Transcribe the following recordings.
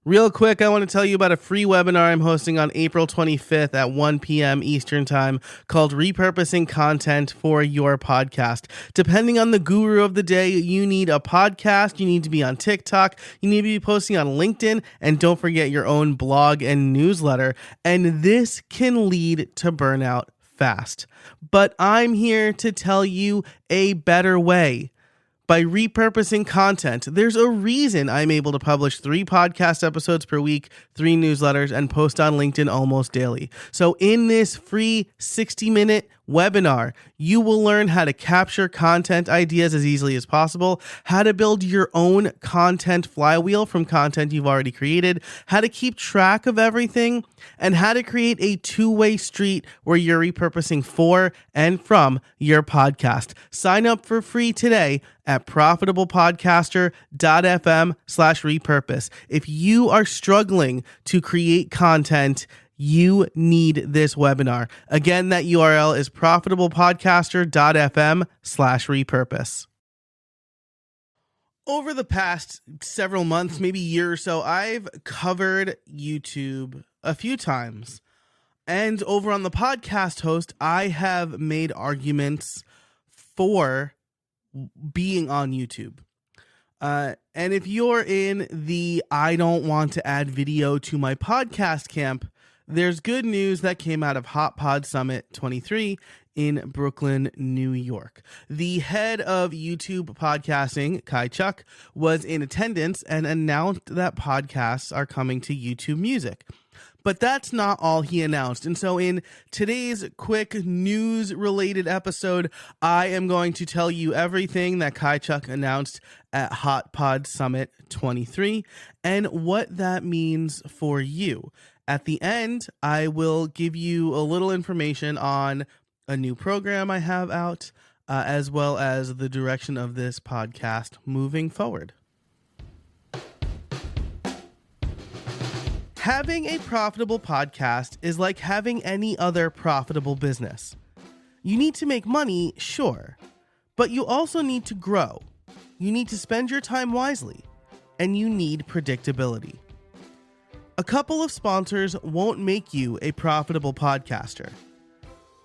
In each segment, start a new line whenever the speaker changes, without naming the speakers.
Real quick, I want to tell you about a free webinar I'm hosting on April 25th at 1 p.m. Eastern Time called Repurposing Content for Your Podcast. Depending on the guru of the day, you need a podcast, you need to be on TikTok, you need to be posting on LinkedIn, and don't forget your own blog and newsletter. And this can lead to burnout fast. But I'm here to tell you a better way. By repurposing content, there's a reason I'm able to publish 3 podcast episodes per week, 3 newsletters, and post on LinkedIn almost daily. So in this free 60-minute webinar, you will learn how to capture content ideas as easily as possible, how to build your own content flywheel from content you've already created, how to keep track of everything, and how to create a two-way street where you're repurposing for and from your podcast. Sign up for free today at profitablepodcaster.fm/repurpose. If you are struggling to create content, you need this webinar. Again, that URL is profitablepodcaster.fm/repurpose. Over the past several months, maybe year or so, I've covered YouTube a few times. And over on the podcast host, I have made arguments for being on YouTube. And if you're in the I don't want to add video to my podcast camp, there's good news that came out of Hot Pod Summit 23 in Brooklyn, New York. The head of YouTube Podcasting, Kai Chuk, was in attendance and announced that podcasts are coming to YouTube Music. But that's not all he announced. And so in today's quick news-related episode, I am going to tell you everything that Kai Chuk announced at Hot Pod Summit 23 and what that means for you. At the end, I will give you a little information on a new program I have out, as well as the direction of this podcast moving forward. Having a profitable podcast is like having any other profitable business. You need to make money, sure, but you also need to grow. You need to spend your time wisely, and you need predictability. A couple of sponsors won't make you a profitable podcaster,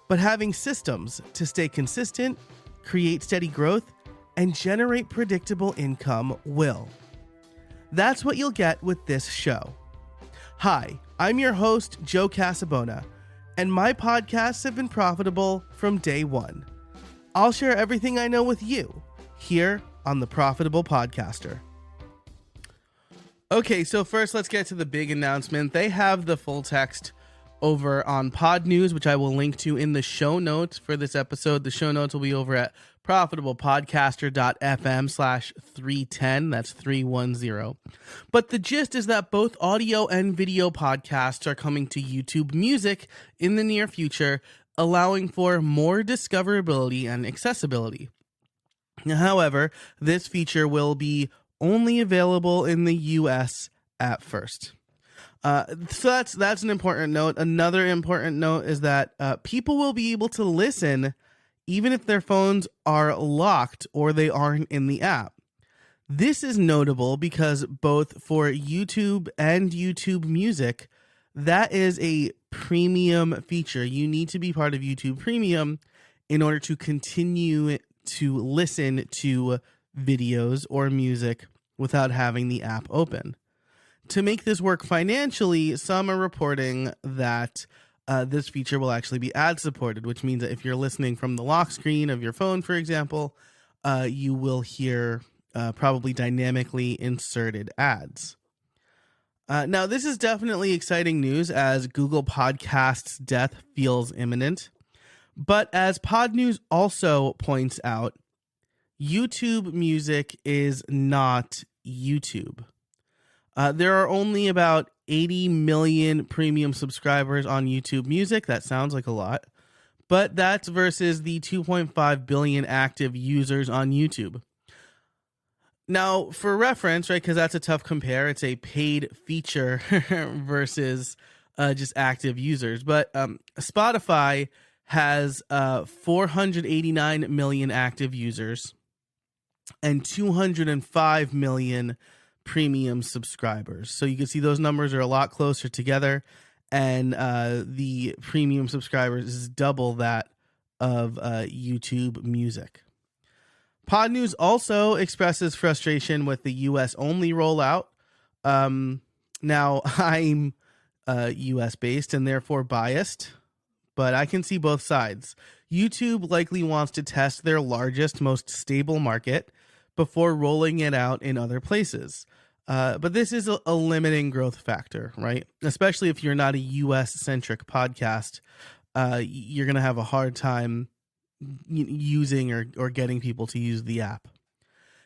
but having systems to stay consistent, create steady growth, and generate predictable income will. That's what you'll get with this show. Hi, I'm your host, Joe Casabona, and my podcasts have been profitable from day one. I'll share everything I know with you here on The Profitable Podcaster. Okay, so first let's get to the big announcement. They have the full text over on Pod News, which I will link to in the show notes for this episode. The show notes will be over at profitablepodcaster.fm/310. That's 310. But the gist is that both audio and video podcasts are coming to YouTube Music in the near future, allowing for more discoverability and accessibility. However, this feature will be only available in the US at first. So that's an important note. Another important note is that people will be able to listen even if their phones are locked or they aren't in the app. This is notable because both for YouTube and YouTube Music, that is a premium feature. You need to be part of YouTube Premium in order to continue to listen to videos or music without having the app open. To make this work financially, some are reporting that this feature will actually be ad supported, which means that if you're listening from the lock screen of your phone, for example, you will hear probably dynamically inserted ads. Now, this is definitely exciting news as Google Podcasts' death feels imminent. But as Pod News also points out, YouTube Music is not YouTube. There are only about 80 million premium subscribers on YouTube Music. That sounds like a lot, but that's versus the 2.5 billion active users on YouTube. Now, for reference, right, because that's a tough compare, it's a paid feature versus just active users. But Spotify has 489 million active users and 205 million premium subscribers. So you can see those numbers are a lot closer together, and the premium subscribers is double that of YouTube Music. Pod News also expresses frustration with the US only rollout. Now, I'm US based and therefore biased, but I can see both sides. YouTube likely wants to test their largest, most stable market before rolling it out in other places. But this is a limiting growth factor, right? Especially if you're not a US-centric podcast, you're going to have a hard time using or getting people to use the app.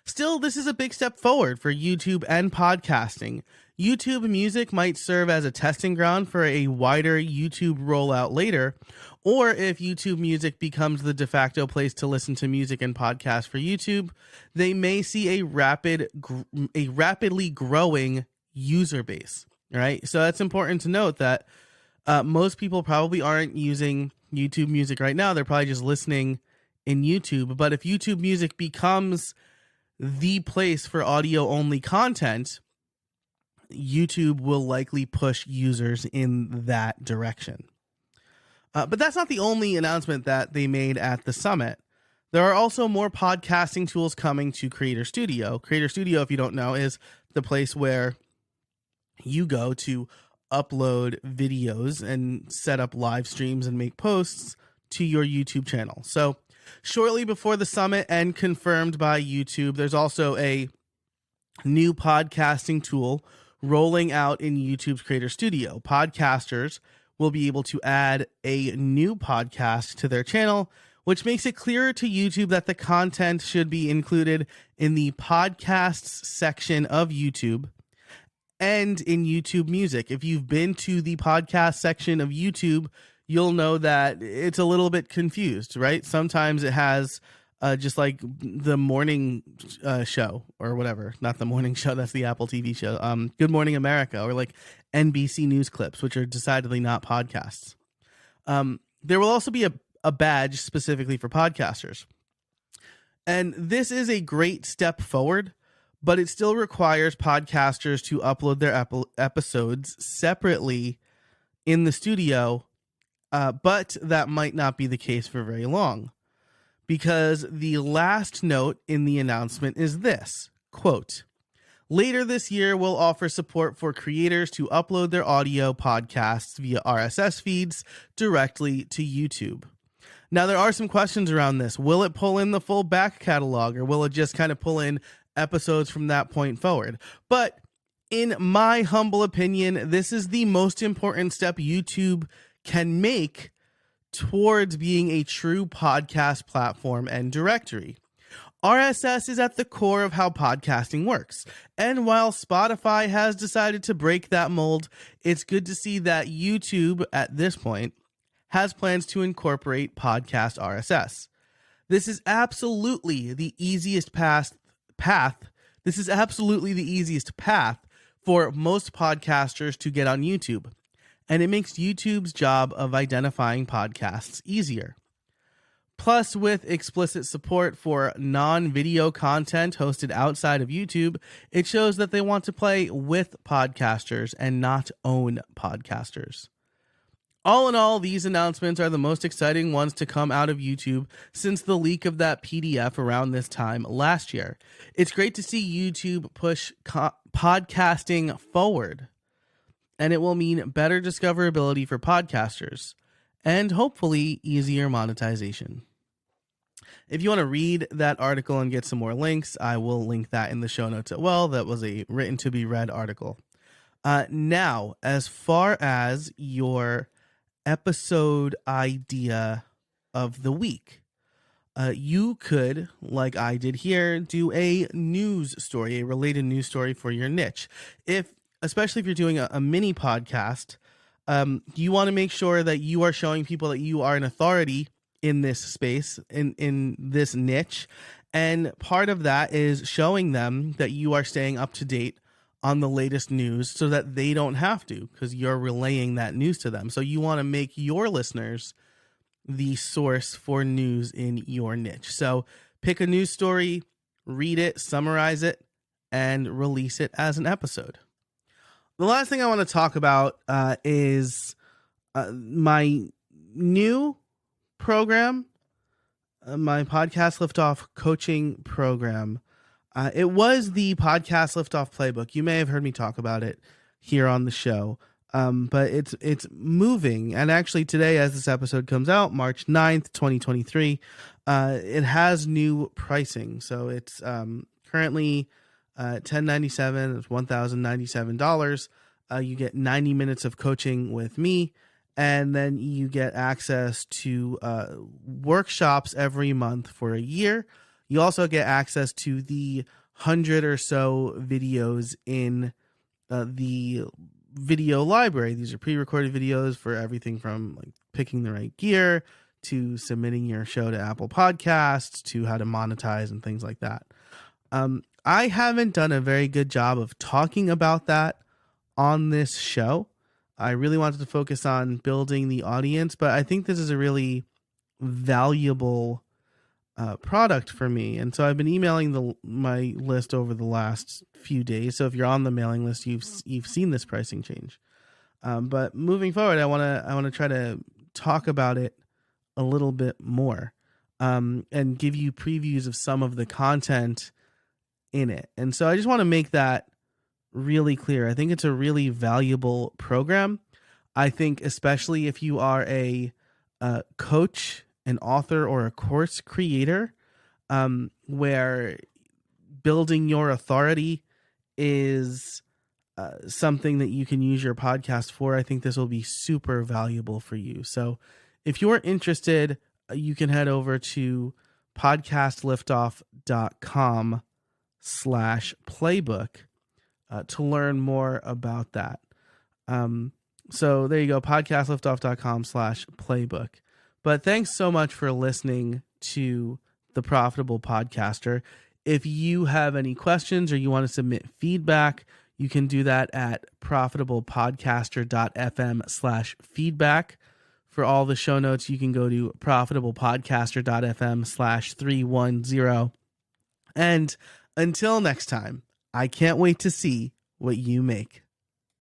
Still, this is a big step forward for YouTube and podcasting. YouTube Music might serve as a testing ground for a wider YouTube rollout later, or if YouTube Music becomes the de facto place to listen to music and podcasts for YouTube, they may see a rapidly growing user base, right? So that's important to note that most people probably aren't using YouTube Music right now. They're probably just listening in YouTube. But if YouTube Music becomes the place for audio only content, YouTube will likely push users in that direction. But that's not the only announcement that they made at the summit. There are also more podcasting tools coming to Creator Studio. Creator Studio, if you don't know, is the place where you go to upload videos and set up live streams and make posts to your YouTube channel. So shortly before the summit and confirmed by YouTube, there's also a new podcasting tool rolling out in YouTube's Creator Studio. Podcasters will be able to add a new podcast to their channel, which makes it clearer to YouTube that the content should be included in the podcasts section of YouTube and in YouTube Music. If you've been to the podcast section of YouTube, you'll know that it's a little bit confused, right? Sometimes it has just like the morning show or whatever. Not the morning show, that's the Apple TV show. Good Morning America, or like NBC News clips, which are decidedly not podcasts. There will also be a badge specifically for podcasters. And this is a great step forward, but it still requires podcasters to upload their episodes separately in the studio. But that might not be the case for very long, because the last note in the announcement is this, quote, "Later this year, we'll offer support for creators to upload their audio podcasts via RSS feeds directly to YouTube." Now, there are some questions around this. Will it pull in the full back catalog, or will it just kind of pull in episodes from that point forward? But in my humble opinion, this is the most important step YouTube can make towards being a true podcast platform and directory. RSS is at the core of how podcasting works. And while Spotify has decided to break that mold, it's good to see that YouTube, at this point, has plans to incorporate podcast RSS. This is absolutely the easiest path. This is absolutely the easiest path for most podcasters to get on YouTube, and it makes YouTube's job of identifying podcasts easier. Plus, with explicit support for non-video content hosted outside of YouTube, it shows that they want to play with podcasters and not own podcasters. All in all, these announcements are the most exciting ones to come out of YouTube since the leak of that PDF around this time last year. It's great to see YouTube push podcasting forward, and it will mean better discoverability for podcasters and hopefully easier monetization. If you want to read that article and get some more links, I will link that in the show notes as well. That was a written to be read article. Now, as far as your episode idea of the week, you could, like I did here, do a news story, a related news story for your niche. Especially if you're doing a mini podcast, you want to make sure that you are showing people that you are an authority in this space, in this niche. And part of that is showing them that you are staying up to date on the latest news so that they don't have to, because you're relaying that news to them. So you want to make your listeners the source for news in your niche. So pick a news story, read it, summarize it, and release it as an episode. The last thing I want to talk about is my new program, my Podcast Liftoff coaching program. It was the Podcast Liftoff playbook. You may have heard me talk about it here on the show, but it's moving. And actually today, as this episode comes out, March 9th, 2023, it has new pricing. So it's currently $1,097. It's $1,097. You get 90 minutes of coaching with me, and then you get access to workshops every month for a year. You also get access to the 100 or so videos in the video library. These are pre-recorded videos for everything from like picking the right gear to submitting your show to Apple Podcasts to how to monetize and things like that. I haven't done a very good job of talking about that on this show. I really wanted to focus on building the audience, but I think this is a really valuable product for me. And so I've been emailing my list over the last few days. So if you're on the mailing list, you've seen this pricing change. But moving forward, I want to try to talk about it a little bit more and give you previews of some of the content in it. And so I just want to make that really clear. I think it's a really valuable program. I think especially if you are a coach, an author, or a course creator, where building your authority is something that you can use your podcast for, I think this will be super valuable for you. So if you're interested, you can head over to podcastliftoff.com/playbook to learn more about that. So there you go, podcastliftoff.com/playbook. But thanks so much for listening to The Profitable Podcaster. If you have any questions or you want to submit feedback, you can do that at profitablepodcaster.fm/feedback. For all the show notes, you can go to profitablepodcaster.fm/310. And until next time, I can't wait to see what you make.